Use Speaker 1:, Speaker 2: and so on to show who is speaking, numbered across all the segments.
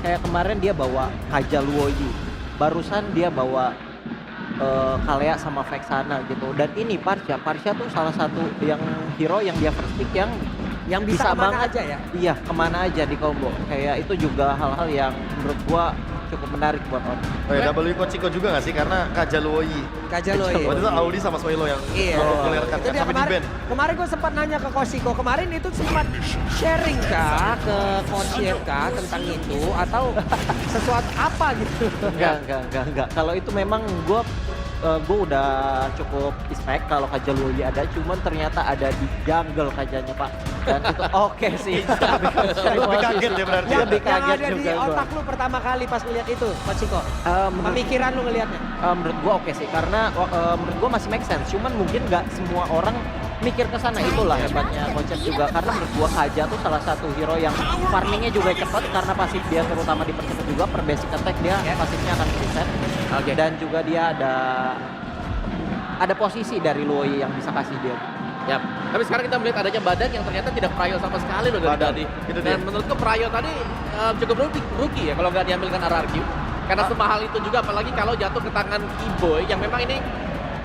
Speaker 1: Kayak kemarin dia bawa Kaja Luoyi, barusan dia bawa Kalea sama Vexana gitu. Dan ini Parcha tuh salah satu yang hero yang dia first pick yang
Speaker 2: bisa kemana
Speaker 1: banget
Speaker 2: aja ya?
Speaker 1: Iya, kemana aja di combo. Kayak itu juga hal-hal yang menurut gua cukup menarik buat Oni.
Speaker 3: Oh ya, double Iko Chico juga gak sih? Karena Kaja Luoyi.
Speaker 2: Kajaloi.
Speaker 3: Waktu itu Audi sama Soilo yang
Speaker 2: Iya.
Speaker 3: clear-cut
Speaker 2: Itu
Speaker 3: kan
Speaker 2: dia
Speaker 3: sampai di
Speaker 2: kemarin,
Speaker 3: ban.
Speaker 2: kemarin gue sempat nanya ke Koshiko, kemarin itu sempat sharing kah ke Coach Yevka tentang itu atau sesuatu apa gitu?
Speaker 1: Enggak. Kalau itu memang gua udah cukup expect kalau Kaja Luoyi ada, cuman ternyata ada di jungle Kajanya Pak. Dan itu oke sih.
Speaker 3: Lebih kaget ya berarti.
Speaker 2: Yang,
Speaker 1: Lebih
Speaker 2: yang
Speaker 1: kaget
Speaker 2: ada di
Speaker 1: juga gua.
Speaker 2: otak lu pertama kali pas ngeliat itu, Koshiko? Pemikiran lu ngeliatnya?
Speaker 1: Menurut gua oke sih, karena menurut gua masih make sense. Cuman mungkin nggak semua orang mikir ke sana, itulah hebatnya konsep juga. Karena menurut gua Kaja tuh salah satu hero yang farmingnya juga cepat karena pasif dia terutama dipercepat juga per basic attack dia pasifnya akan reset. Dan juga dia ada posisi dari Luoyi yang bisa kasih dia.
Speaker 4: Yap. Tapi sekarang kita melihat adanya Badan yang ternyata tidak Prayo sama sekali loh dari
Speaker 3: Badan,
Speaker 4: tadi.
Speaker 3: itu dia.
Speaker 4: Dan menurutku Prayo tadi cukup rugi ya kalau nggak diambilkan RRQ. Karena semahal itu juga, apalagi kalau jatuh ke tangan Keyboy yang memang ini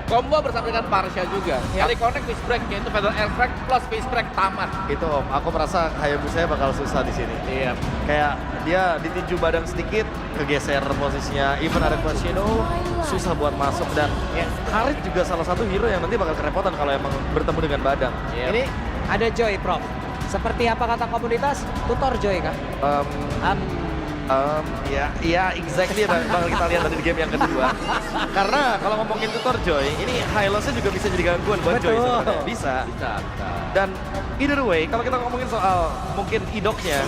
Speaker 4: combo bersama dengan Parcha juga. Kali connect face break, yaitu Feather Air Strike plus face break tamat.
Speaker 3: Itu Om, aku merasa Hayabusa bakal susah di sini.
Speaker 4: Iya.
Speaker 3: Kayak dia ditinju badan sedikit, kegeser posisinya. Even ada Quashino, susah buat masuk. Dan Harit juga salah satu hero yang nanti bakal kerepotan kalau emang bertemu dengan Badang.
Speaker 4: Iya.
Speaker 2: Ini ada Joy, Prof. Seperti apa kata komunitas? Tutor Joy kan?
Speaker 3: Ya exactly bakal kita lihat nanti di game yang kedua. Karena kalau ngomongin tutor Joy, ini high loss-nya juga bisa jadi gangguan buat Joy
Speaker 2: Betul.
Speaker 3: sebenarnya. Bisa.
Speaker 4: Bisa.
Speaker 3: Dan either way, kalau kita ngomongin soal mungkin idoknya,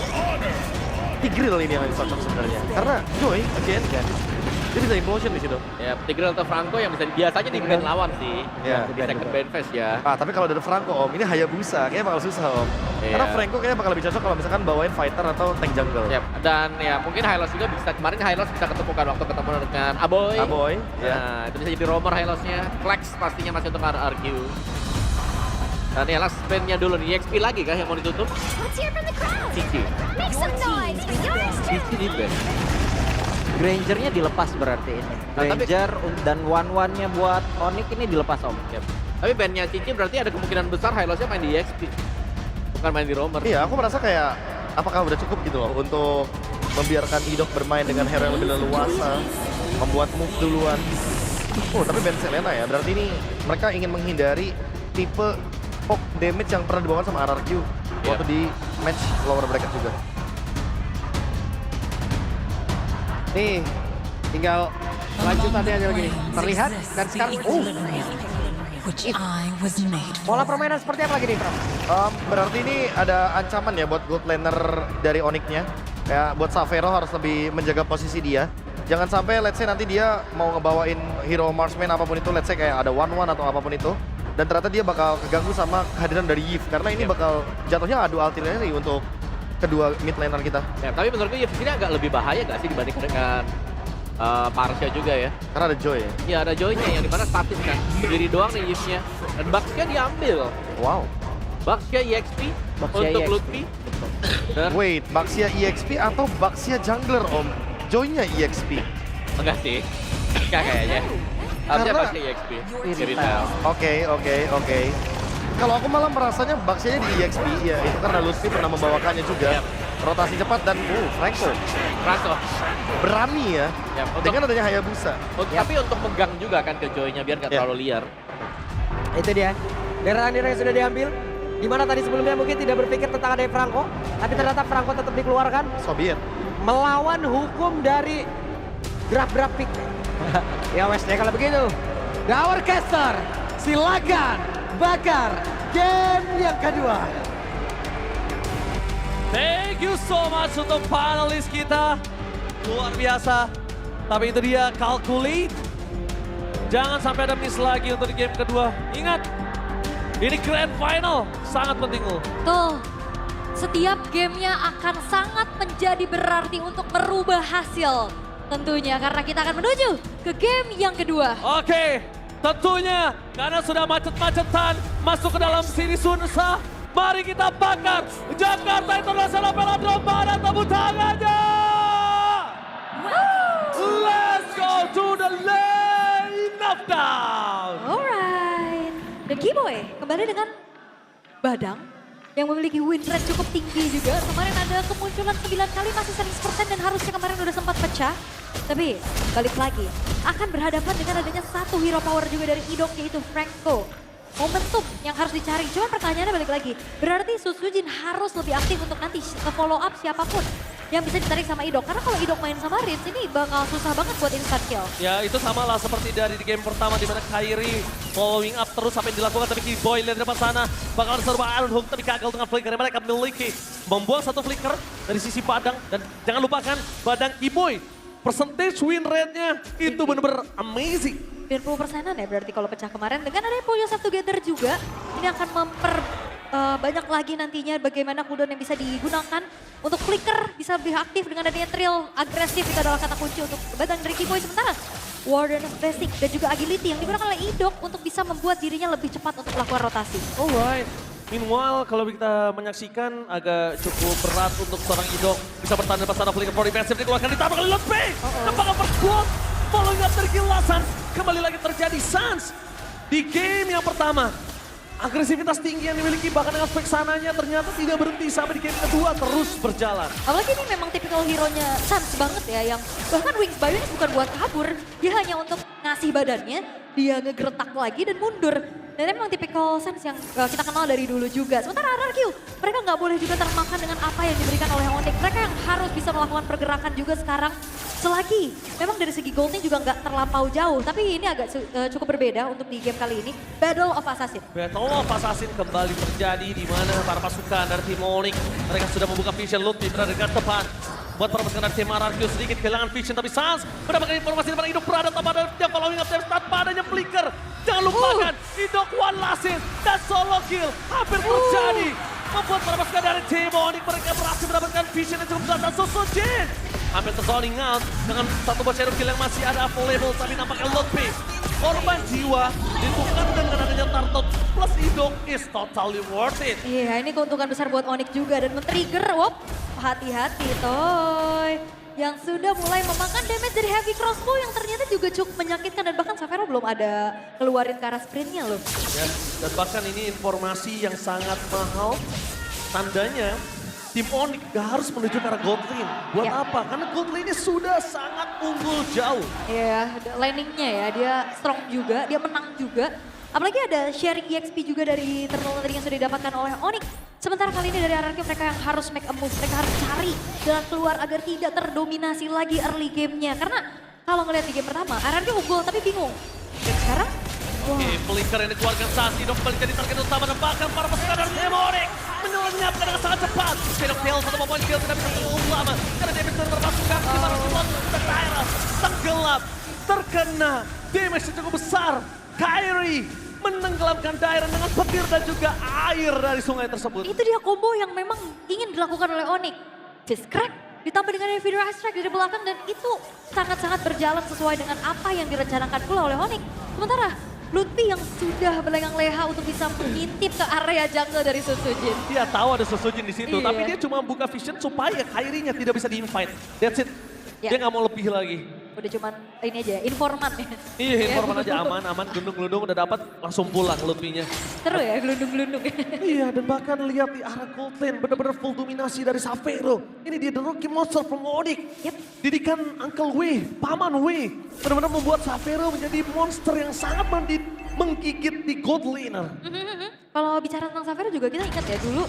Speaker 3: Tigreal ini yang cocok sebenarnya. Karena Joy, again kan, dia bisa implosion di situ.
Speaker 4: Ya, Tigreal atau Franco yang bisa biasanya di ban lawan sih.
Speaker 3: Iya.
Speaker 4: Di second ban phase ya.
Speaker 3: Tapi kalau dari Franco Om, ini Hayabusa kayaknya bakal susah Om.
Speaker 4: Iya.
Speaker 3: Karena Franco kayaknya bakal lebih cocok kalau misalkan bawain fighter atau tank jungle.
Speaker 4: Yap. Dan ya mungkin Hylos juga bisa, kemarin Hylos bisa ketemukan waktu ketemu dengan Aboy.
Speaker 3: Aboy, ya.
Speaker 4: Nah, itu bisa jadi roamer Hylosnya. Flex pastinya masih untuk RRQ. Dan ya last spin-nya dulu nih, EXP lagi kah yang mau ditutup?
Speaker 5: Let's hear from the crowd.
Speaker 4: Cici.
Speaker 5: Make some noise for yours too.
Speaker 4: Cici di ban.
Speaker 1: Grangernya dilepas berarti ini.
Speaker 4: Nah, tapi-
Speaker 1: Granger dan one-one-nya buat Onyx ini dilepas Om.
Speaker 4: Yap. Tapi ban-nya Cici berarti ada kemungkinan besar Hylosnya main di EXP. Bukan main di roamer.
Speaker 3: Iya, aku merasa kayak apakah udah cukup gitu loh untuk membiarkan Idok bermain dengan hero yang lebih leluasa, membuat move duluan. Oh, tapi Ben Selena ya, berarti ini mereka ingin menghindari tipe poke damage yang pernah dibawa sama RRQ waktu di match lower bracket juga.
Speaker 2: Nih, tinggal lanjutannya aja lagi nih. Terlihat dan sekarang,
Speaker 6: Which I was made for.
Speaker 2: pola permainan seperti apa lagi nih, Prof?
Speaker 3: Berarti ini ada ancaman ya buat gold laner dari Onyx-nya. Kayak buat Savero harus lebih menjaga posisi dia. Jangan sampai let's say nanti dia mau ngebawain hero marksman apapun itu, let's say kayak ada one-one atau apapun itu. Dan ternyata dia bakal keganggu sama kehadiran dari Yves. Karena ini bakal jatuhnya adu artileri untuk kedua mid laner kita.
Speaker 4: Ya, tapi menurutku Yves ini agak lebih bahaya nggak sih dibandingkan dengan Parcha juga ya.
Speaker 3: Karena ada Joy ya.
Speaker 4: Ya ada Joy-nya yang dimana statis kan. Berdiri doang nih Yves-nya. Dan Bucks-nya diambil.
Speaker 3: Wow.
Speaker 4: Bucks-nya EXP
Speaker 1: Bucks-nya
Speaker 4: untuk
Speaker 1: EXP.
Speaker 4: Lutfi. Dan
Speaker 3: Wait, Baxia EXP atau Baxia Jungler Om? Joy-nya EXP.
Speaker 4: enggak sih. Enggak kayaknya. Harusnya
Speaker 3: Karena-
Speaker 4: Bucks-nya EXP.
Speaker 1: Ini
Speaker 4: Di retail.
Speaker 3: Oke. Kalau aku malah merasanya Baxia di EXP ya, itu karena Lutfi pernah membawakannya juga.
Speaker 4: Yap.
Speaker 3: Rotasi cepat dan Franco
Speaker 4: Franco.
Speaker 3: berani ya.
Speaker 4: Ya, untuk,
Speaker 3: Dengan adanya Hayabusa.
Speaker 4: tapi untuk megang juga kan ke Joy-nya biar nggak
Speaker 3: Ya.
Speaker 4: terlalu liar.
Speaker 2: Itu dia. Darah yang sudah diambil. Di mana tadi sebelumnya mungkin tidak berpikir tentang ada Franco, tapi ternyata Franco tetap dikeluarkan
Speaker 3: Soviet.
Speaker 2: melawan hukum dari draft pick. Ya wes deh kalau begitu. Our caster, silakan bakar game yang kedua.
Speaker 7: Thank you so much untuk panelis kita. Luar biasa. Tapi itu dia calculate. Jangan sampai ada miss lagi untuk di game kedua. Ingat, ini grand final. Sangat penting loh.
Speaker 8: Tuh, setiap gamenya akan sangat menjadi berarti untuk merubah hasil. Tentunya karena kita akan menuju ke game yang kedua.
Speaker 7: Oke, tentunya karena sudah macet-macetan masuk ke dalam siri Sunsa. Mari kita bakar Jakarta International Velodrome. Mana tepuk tangannya?
Speaker 8: Kiboy kembali dengan Badang yang memiliki win rate cukup tinggi juga. Kemarin ada kemunculan 9 kali masih 100% dan harusnya kemarin udah sempat pecah. Tapi balik lagi akan berhadapan dengan adanya satu hero power juga dari Idok yaitu Franco. Momentum yang harus dicari. Cuma pertanyaannya balik lagi. Berarti Susujin harus lebih aktif untuk nanti follow up siapapun yang bisa ditarik sama Idok. Karena kalau Idok main sama Riz ini bakal susah banget buat instant kill.
Speaker 7: Ya itu sama lah seperti dari di game pertama di mana Kairi following up terus sampai dilakukan, tapi Kiboy lihat depan sana bakal serba Iron Hook tapi gagal dengan flicker yang mereka miliki. Membuang satu flicker dari sisi Badang dan jangan lupakan Badang Kiboy. Percentage win rate-nya itu benar-benar amazing.
Speaker 8: 90%-an ya berarti kalau pecah kemarin. Dengan adanya Pull Yourself Together juga, ini akan banyak lagi nantinya bagaimana cooldown yang bisa digunakan untuk flicker bisa lebih aktif dengan adanya Trill. Agresif itu adalah kata kunci untuk Badang dari Kiboy. Sementara Warden of Basic dan juga Agility yang digunakan oleh Idok untuk bisa membuat dirinya lebih cepat untuk melakukan rotasi.
Speaker 7: Alright. Meanwhile, kalau kita menyaksikan agak cukup berat untuk seorang Idok bisa bertahan depan sana flicker for defensive dikeluarkan ditambah kali lebih. Apakah berkuat? Following up dari Killasan, kembali lagi terjadi Sans di game yang pertama. Agresivitas tinggi yang dimiliki bahkan dengan spek sananya ternyata tidak berhenti sampai di game kedua terus berjalan.
Speaker 8: Apalagi ini memang tipikal hero-nya Sans banget ya yang bahkan Wings Bayu ini bukan buat kabur. Dia hanya untuk ngasih badannya, dia ngegertak lagi dan mundur. Dan memang tipikal Sans yang kita kenal dari dulu juga. Sementara RRQ, mereka nggak boleh juga termakan dengan apa yang diberikan oleh Onyx. Mereka yang harus bisa melakukan pergerakan juga sekarang. Selagi memang dari segi goldnya juga nggak terlampau jauh. Tapi ini agak cukup berbeda untuk di game kali ini. Battle of Assassin.
Speaker 7: Battle of Assassin kembali terjadi di mana para pasukan dari tim Onyx mereka sudah membuka vision Lutfi berada dekat depan. Buat para pasukan dari tim RRQ sedikit kehilangan vision tapi Sans mendapatkan informasi dari Idok berada tanpa ada yang following up tanpa adanya flicker. Jangan lupakan Idok one last hit dan solo kill hampir terjadi. Membuat para pasukan dari tim Onyx mereka berhasil mendapatkan vision yang cukup besar dan Susujin hampir terzoning out dengan satu buah shadow kill yang masih ada available tapi nampaknya Lutfi. Korban jiwa ditukar dengan adanya Turtle plus Idok is totally worth it.
Speaker 8: Iya, ini keuntungan besar buat Onyx juga dan men-trigger. Hati-hati Toy. Yang sudah mulai memakan damage dari heavy crossbow yang ternyata juga cukup menyakitkan dan bahkan Savero belum ada keluarin ke arah sprintnya loh.
Speaker 7: Ya, dan bahkan ini informasi yang sangat mahal. Tandanya tim Onyx gak harus menuju ke arah gold lane. Buat
Speaker 8: Ya.
Speaker 7: apa? Karena gold lane ini sudah sangat unggul jauh.
Speaker 8: Iya, landingnya ya, dia strong juga, dia menang juga. Apalagi ada sharing EXP juga dari Eternal tadi yang sudah didapatkan oleh Onyx. Sementara kali ini dari RRQ mereka yang harus make a move, mereka harus cari jalan keluar agar tidak terdominasi lagi early game-nya. Karena kalau ngeliat di game pertama, RRQ unggul tapi bingung. Dan sekarang,
Speaker 7: Oke, flicker yang dikeluarkan saat Idok kembali jadi target utama dan bahkan para pasukan dari tim Onyx menyelenyapkan dengan sangat cepat. Shadow kill, satu poin kill tidak bisa terlalu lama. Karena damage dari terpasukan, gimana Slot dan Tyra tenggelam, terkena damage yang cukup besar. Kairi menenggelamkan Dairon dengan petir dan juga air dari sungai tersebut.
Speaker 8: itu dia combo yang memang ingin dilakukan oleh Onyx. Fist crack ditambah dengan Heavy Strike dari belakang dan itu sangat-sangat berjalan sesuai dengan apa yang direncanakan pula oleh Onyx. Sementara Lutfi yang sudah berlengang leha untuk bisa mengintip ke area jungle dari Susujin.
Speaker 7: Dia tahu ada Susujin di situ,
Speaker 8: Iya.
Speaker 7: tapi dia cuma buka vision supaya Kairinya tidak bisa di-invite. That's it.
Speaker 8: Ya.
Speaker 7: Dia nggak mau lebih lagi.
Speaker 8: Udah cuman ini aja, informan ya.
Speaker 7: Iya, informan aja aman, gelundung-gelundung udah dapat langsung pulang Lutfinya.
Speaker 8: Seru ya, gelundung-gelundung.
Speaker 7: Iya, dan bahkan lihat di arah gold lane benar-benar full dominasi dari Savero. Ini dia the rookie monster from Onyx.
Speaker 8: Yep.
Speaker 7: Didikan Uncle W, Paman W. Benar-benar membuat Savero menjadi monster yang sangat menggigit di gold laner.
Speaker 8: Kalau bicara tentang Savero juga kita ingat ya dulu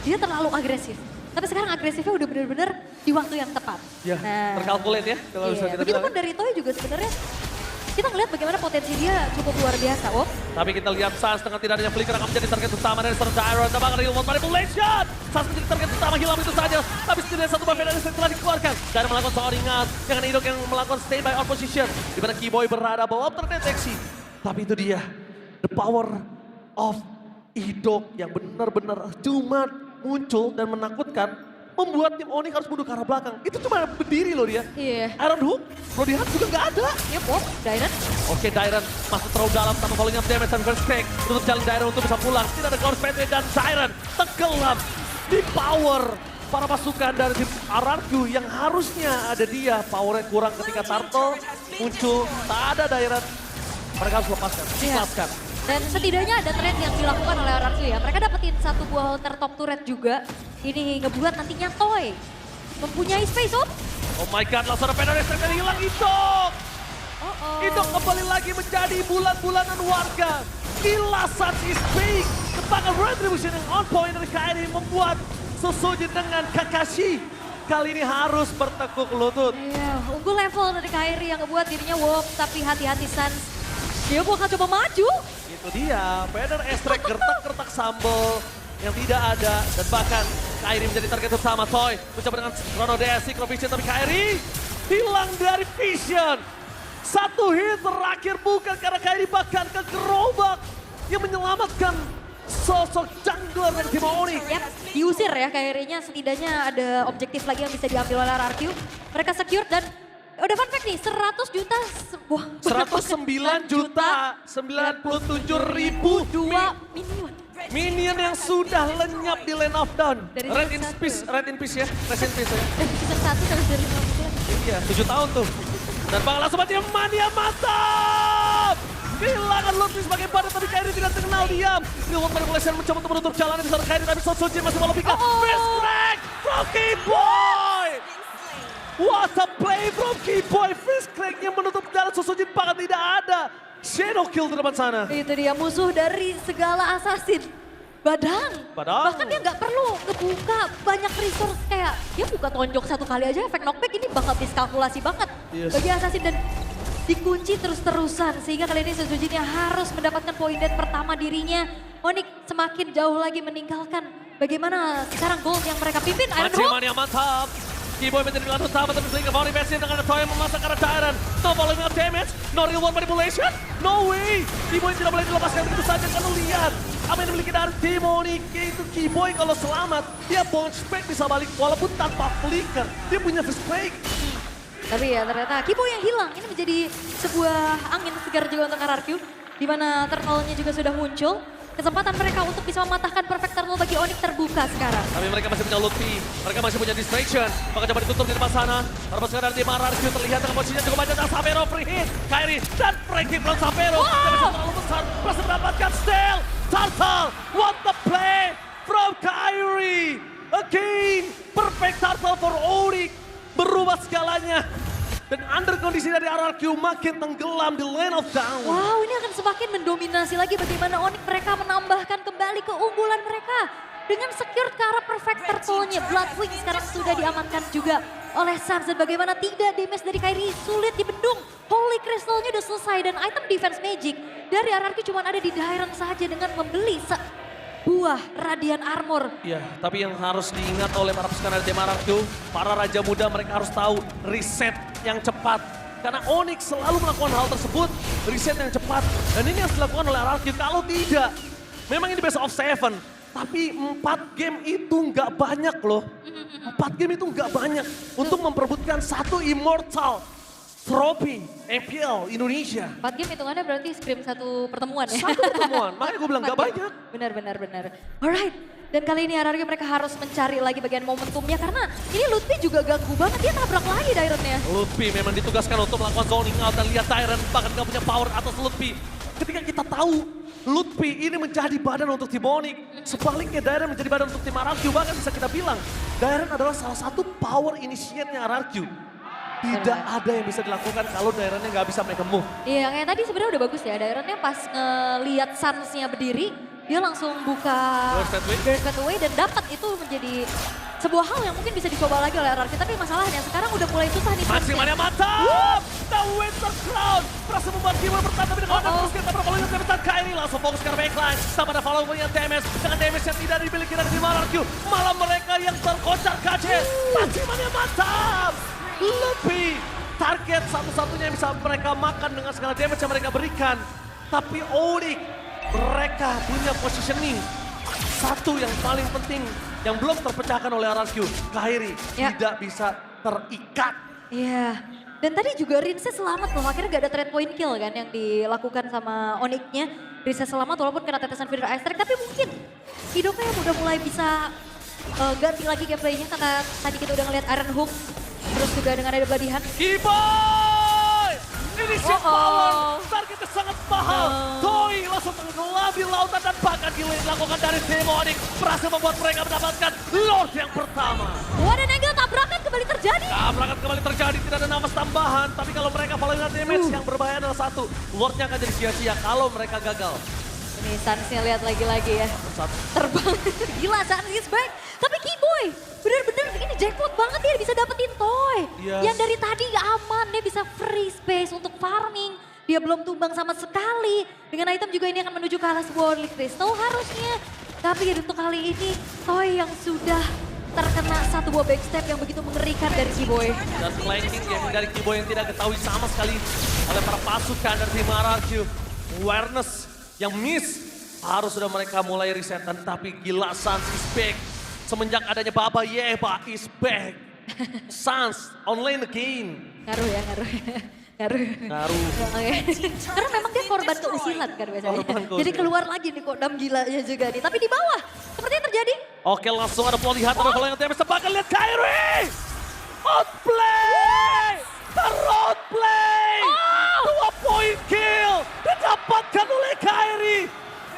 Speaker 8: dia terlalu agresif. Tapi sekarang agresifnya udah benar-benar di waktu yang tepat.
Speaker 7: Ya,
Speaker 8: Nah,
Speaker 7: terkalkulate ya kalau bisa
Speaker 8: iya.
Speaker 7: kita
Speaker 8: Begitu
Speaker 7: bilang.
Speaker 8: pun dari Toy juga sebenarnya kita ngeliat bagaimana potensi dia cukup luar biasa.
Speaker 7: Tapi kita lihat Sans dengan tidak adanya flicker akan menjadi target utama dari Sir Tyron. Dan bahkan real manipulation. Sans menjadi target utama, hilang itu saja. Tapi setidaknya satu buff dari setelah dikeluarkan. Dan melakukan seorang ingat dengan Idok yang melakukan standby on position. Di mana Kiboy berada bahwa terdeteksi. Tapi itu dia, the power of Idok yang benar-benar cuma muncul dan menakutkan. Membuat tim Onyx harus mundur ke arah belakang. Itu cuma berdiri loh dia.
Speaker 8: Iya.
Speaker 7: Iron Hook, Bloody Hunt juga nggak ada.
Speaker 8: Yep, Dairon.
Speaker 7: Oke, Dairon masuk terlalu dalam tanpa falling up damage dan first crack. Untuk jalan Dairon untuk bisa pulang. Tidak ada Ghost Pathway dan Dairon tenggelam di power para pasukan dari tim RRQ yang harusnya ada dia. Powernya kurang ketika Turtle muncul. Tak ada Dairon. Mereka harus lepaskan,
Speaker 8: Iya.
Speaker 7: ikhlaskan.
Speaker 8: Dan setidaknya ada trade yang dilakukan oleh RRQ ya. Mereka dapetin satu buah hunter top turret juga. Ini ngebuat nantinya Toy mempunyai space up.
Speaker 7: Oh my god, langsung ada Pedro Estrek yang hilang itu. Itu kembali lagi menjadi bulan-bulanan warga. Gila Suns is big. Ketangan Retribution yang on point dari KRI membuat Sosojin dengan Kakashi kali ini harus bertekuk lutut.
Speaker 8: Iya, unggul level dari KRI yang ngebuat dirinya walk. Tapi hati-hati Suns, dia bakal coba maju.
Speaker 7: Itu dia, Pedro Estrek gertak-gertak sambal yang tidak ada. Dan bahkan KRI menjadi target utama. Toy mencoba dengan Chrono DS, Synchro Vision, tapi KRI hilang dari Vision. Satu hit terakhir bukan karena KRI bahkan ke gerobak yang menyelamatkan sosok jungler dari tim Onyx.
Speaker 8: Yap, diusir ya KRI-nya, setidaknya ada objektif lagi yang bisa diambil oleh RRQ. Mereka secure dan udah fun fact nih, 100 juta, wah,
Speaker 7: 109 juta 97 ribu
Speaker 8: 2 minion.
Speaker 7: minion yang sudah lenyap di Lane of Dawn.
Speaker 8: Dari
Speaker 7: Red in
Speaker 8: season
Speaker 7: peace, Red in peace ya, Rest in peace ya.
Speaker 8: Season 1 sampai dari 5 bulan.
Speaker 7: Iya, 7 tahun tuh. Dan Bang langsung aja mania mantap! Kehilangan Lutfi sebagai badan tapi KRI tidak terkenal diam. Ini World Manipulation mencoba untuk menutup jalan di sana KRI tapi Sosojin masih mau lebihkan. Best crack from Keyboy! What a play from Keyboy! Fist cracknya menutup jalan Sosojin bahkan tidak ada. Shadow kill di depan sana.
Speaker 8: Itu dia musuh dari segala assassin. Badang. Bahkan dia nggak perlu ngebuka banyak resource kayak dia buka tonjok satu kali aja efek knockback ini bakal miskalkulasi banget bagi assassin dan dikunci terus-terusan sehingga kali ini Sosojin harus mendapatkan poin dead pertama dirinya. Onyx semakin jauh lagi meninggalkan bagaimana sekarang gold yang mereka pimpin. Iron Hook.
Speaker 7: Mania mantap. Keyboy menjadi pilihan utama tapi sehingga Fauri Bessie dengan Toy memasak arah Tyran. No following up damage, no real world manipulation, no way. Keyboy tidak boleh dilepaskan begitu saja karena lihat apa yang dimiliki dari tim Onyx itu Keyboy kalau selamat dia bounce back bisa balik walaupun tanpa flicker. Dia punya fist break.
Speaker 8: Tapi ya ternyata Keyboy yang hilang ini menjadi sebuah angin segar juga untuk RRQ. Di mana turtle-nya juga sudah muncul. Kesempatan mereka untuk bisa mematahkan perfect turtle bagi Onyx terbuka sekarang.
Speaker 7: Tapi mereka masih punya Lutfi, mereka masih punya distraction. Maka coba ditutup di depan sana. Terus sekarang di RRQ terlihat dengan posisinya cukup banyak. Dan Sapero free hit, KRI dan free hit from Sapero. Dia bisa terlalu besar, berhasil mendapatkan steal. Turtle, what the play from KRI. Again, perfect turtle for Onyx. Berubah segalanya. Dan under kondisi dari RRQ makin tenggelam di Lane of Dawn.
Speaker 8: Wow, ini akan semakin mendominasi lagi bagaimana Onyx mereka menambahkan kembali keunggulan mereka. Dengan secure ke arah perfect turtle-nya. Bloodwing sekarang sudah diamankan juga oleh Suns. Dan bagaimana tidak damage dari KRI sulit dibendung. Holy Crystal-nya udah selesai dan item defense magic dari RRQ cuma ada di Dairon saja dengan membeli buah Radiant Armor.
Speaker 7: Ya, tapi yang harus diingat oleh para pasukan dari tim RRQ, para raja muda mereka harus tahu reset yang cepat. Karena Onyx selalu melakukan hal tersebut, reset yang cepat. Dan ini yang dilakukan oleh RRQ, kalau tidak, memang ini best of 7. Tapi 4 game itu nggak banyak loh. 4 game itu nggak banyak untuk memperebutkan satu Immortal Trophy MPL Indonesia.
Speaker 8: 4 game hitungannya berarti scrim satu pertemuan ya?
Speaker 7: Satu pertemuan, makanya gue bilang
Speaker 8: 4
Speaker 7: gak
Speaker 8: game.
Speaker 7: banyak.
Speaker 8: Benar. Alright, dan kali ini RRQ mereka harus mencari lagi bagian momentumnya karena ini Lutfi juga ganggu banget, dia tabrak lagi Dairon-nya.
Speaker 7: Lutfi memang ditugaskan untuk melakukan zoning out dan lihat Tyran bahkan gak punya power atas Lutfi. Ketika kita tahu Lutfi ini menjadi badan untuk tim Onyx, sebaliknya Dairon menjadi badan untuk tim RRQ, bahkan bisa kita bilang Dairon adalah salah satu power initiate-nya RRQ. Tidak ada yang bisa dilakukan kalau Dairon-nya nggak bisa make a move.
Speaker 8: Iya, kayak tadi sebenarnya udah bagus ya. Dairon-nya pas ngeliat Suns-nya berdiri, dia langsung buka Burst Pathway dan dapat itu menjadi sebuah hal yang mungkin bisa dicoba lagi oleh RRQ. Tapi masalahnya sekarang udah mulai susah nih.
Speaker 7: Maksimalnya mantap! The Winter Crown berhasil membuat Keyboy bertahan tapi dengan terus kita berpolanya dari KRI langsung fokus ke backline. Sama ada follow punya damage dengan damage yang tidak dimiliki dari tim RRQ. Malah mereka yang terkocar-kacir. Maksimalnya mantap! Lebih target satu-satunya yang bisa mereka makan dengan segala damage yang mereka berikan. Tapi Onyx, mereka punya positioning. Satu yang paling penting yang belum terpecahkan oleh RRQ. KRI tidak bisa terikat.
Speaker 8: Iya, dan tadi juga Rinse selamat loh. Akhirnya gak ada trade point kill kan yang dilakukan sama Onyx-nya. Rinse selamat walaupun kena tetesan Feeder Ice Strike. Tapi mungkin Hidoknya udah mulai bisa ganti lagi gameplaynya karena tadi kita udah ngeliat Iron Hook. Terus juga dengan ada Bloody Hand.
Speaker 7: Keyboy! Ini shift power, targetnya sangat mahal. Toy masuk lebih lautan dan bahkan gila yang dilakukan dari Demonic berhasil membuat mereka mendapatkan Lord yang pertama.
Speaker 8: Wah, dan angle tabrakan kembali terjadi.
Speaker 7: Tabrakan kembali terjadi, tidak ada nafas tambahan. Tapi kalau mereka falling damage yang berbahaya adalah satu. Lordnya akan jadi sia-sia kalau mereka gagal.
Speaker 8: Ini Sansnya lihat lagi-lagi ya. Terbang. Gila, Sans is back. Tapi Keyboy, bener-bener ini jackpot banget dia bisa dapetin toy.
Speaker 7: Yes.
Speaker 8: Yang dari tadi aman, dia bisa free space untuk farming. Dia belum tumbang sama sekali. Dengan item juga ini akan menuju ke alas Worldly Crystal harusnya. Tapi untuk kali ini, toy yang sudah terkena satu buah backstep yang begitu mengerikan dari Keyboy.
Speaker 7: Dan flanking yang dari Keyboy yang tidak ketahui sama sekali oleh para pasukan dari tim RRQ. Awareness yang miss. Harus sudah mereka mulai resetan, tapi gila Sans is back. Semenjak adanya Baba Yeba is back. Sans online again.
Speaker 8: Ngaruh ya, ngaruh. Ngaruh. Oke. Karena memang dia korban keusilan kan biasanya. Jadi keluar lagi nih kodam gilanya juga nih. Tapi di bawah, seperti yang terjadi.
Speaker 7: Oke, langsung ada pelatihan tapi kalau yang TMS tebakan lihat Kyrie. Outplay! Terroutplay! 2-point kill didapatkan oleh Kyrie.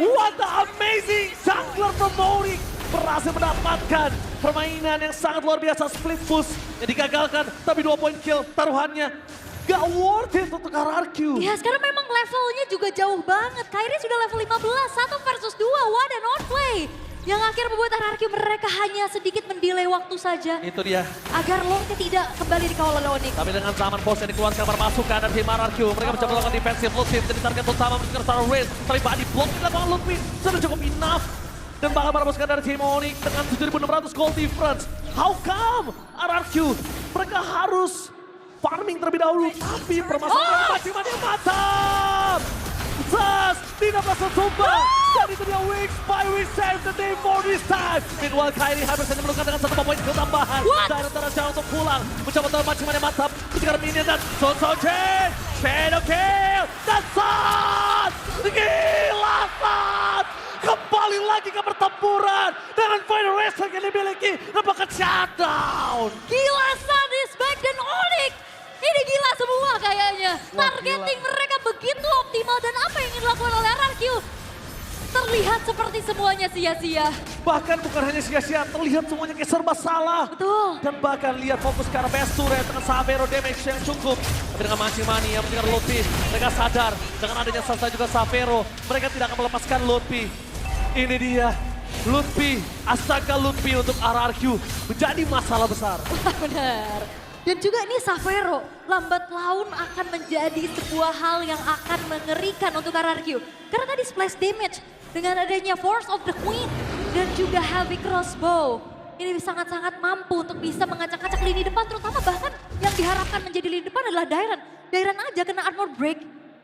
Speaker 7: What the amazing jungler from Mori berhasil mendapatkan permainan yang sangat luar biasa, split push yang digagalkan, tapi 2-point kill taruhannya gak worth it untuk RRQ.
Speaker 8: Ya sekarang memang levelnya juga jauh banget. Kyrie sudah level 15, 1 versus 2, what an outplay. Yang akhir membuat RRQ mereka hanya sedikit mendelay waktu saja.
Speaker 7: Itu dia.
Speaker 8: Agar Lordnya tidak kembali dikawal oleh Onyx.
Speaker 7: Tapi dengan zaman pos yang dikeluarkan berpasukan dari tim RRQ, mereka mencoba melakukan defensif Ludwig jadi target utama menunjukkan secara race. Tapi body block di lapangan Ludwig sudah cukup enough. Dan bahkan para pasukan dari tim Onyx dengan 7.600 gold difference. How come RRQ mereka harus farming terlebih dahulu, tapi permasalahan Maximan yang mantap. Sas tidak berhasil tumbang. Dan itu dia Wings by We save the day for this time. Meanwhile Kyrie hampir saja menemukan dengan 1 poin kill tambahan. Dan cara untuk pulang. Mencoba untuk Maximan yang mantap. Ketika minion dan Sonso Chen. Shadow kill. Dan Sas. Gila Sas. Kembali lagi ke pertempuran. Dengan final wrestling yang dimiliki. Nampaknya shutdown.
Speaker 8: Gila, Sun is back dan Onyx. Ini gila semua kayaknya. Targeting mereka begitu optimal dan apa yang ingin dilakukan oleh RRQ terlihat seperti semuanya sia-sia.
Speaker 7: Bahkan bukan hanya sia-sia, terlihat semuanya kayak serba salah.
Speaker 8: Betul.
Speaker 7: Dan bahkan lihat fokus ke arah best turret dengan Savero damage yang cukup. Tapi dengan Maximani yang mendengar Lutfi, mereka sadar dengan adanya Sasa juga Savero, mereka tidak akan melepaskan Lutfi. Ini dia, Lutfi, astaga Lutfi untuk RRQ menjadi masalah besar.
Speaker 8: Benar. Dan juga ini Savero, lambat laun akan menjadi sebuah hal yang akan mengerikan untuk RRQ. Karena tadi splash damage dengan adanya Force of the Queen dan juga Heavy Crossbow. Ini sangat-sangat mampu untuk bisa mengacak-acak lini depan, terutama bahkan yang diharapkan menjadi lini depan adalah Dairon. Dairon aja kena armor break,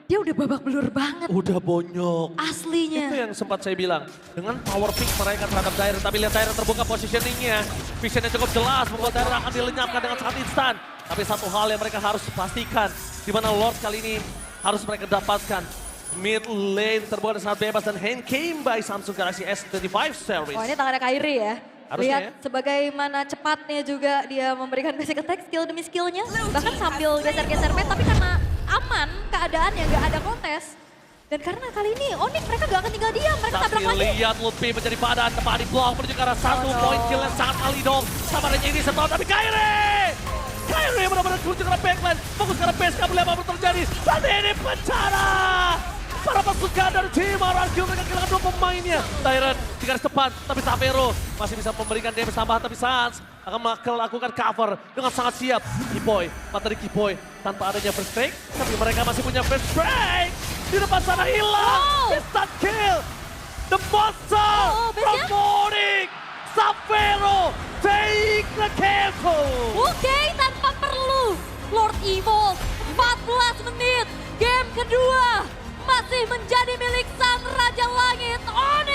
Speaker 8: dia udah babak belur banget.
Speaker 7: Udah bonyok.
Speaker 8: Aslinya.
Speaker 7: Itu yang sempat saya bilang. Dengan power pick mereka terhadap Dairon. Tapi lihat Dairon terbuka positioningnya. Visionnya cukup jelas. Membuat Dairon akan dilenyapkan dengan sangat instan. Tapi satu hal yang mereka harus pastikan. Di mana Lord kali ini harus mereka dapatkan. Mid lane terbuka dengan sangat bebas. Dan hand came by Samsung Galaxy S25 series.
Speaker 8: Oh ini tangannya Kyrie ya.
Speaker 7: Harusnya
Speaker 8: Lihat
Speaker 7: ya.
Speaker 8: sebagaimana cepatnya juga dia memberikan basic attack skill demi skillnya. Bahkan sambil geser-geser pet tapi karena aman keadaannya gak ada kontes. Dan karena kali ini Onyx mereka gak akan tinggal diam, mereka tabrak
Speaker 7: Tapi
Speaker 8: lagi.
Speaker 7: lihat Lutfi menjadi badan tepat di blok menuju ke arah 1 point kill yang sangat alidong. Sabarnya ini setahun tapi Kyrie benar-benar turun ke arah backline. Fokus ke arah base, gak boleh apa-apa terjadi. Dan ini bencana. Para pasukan dari tim RRQ mereka kehilangan 2 pemainnya. Dairon di garis depan, tapi Savero masih bisa memberikan damage tambahan. Tapi Sans akan melakukan cover dengan sangat siap. Keyboy, materi Keyboy tanpa adanya first break. Tapi mereka masih punya first break. Di depan sana hilang. Instant kill. The monster from Onyx. Savero take the kill.
Speaker 8: Oke, tanpa perlu Lord Evil 14 menit. Game kedua masih menjadi milik sang Raja Langit Onyx.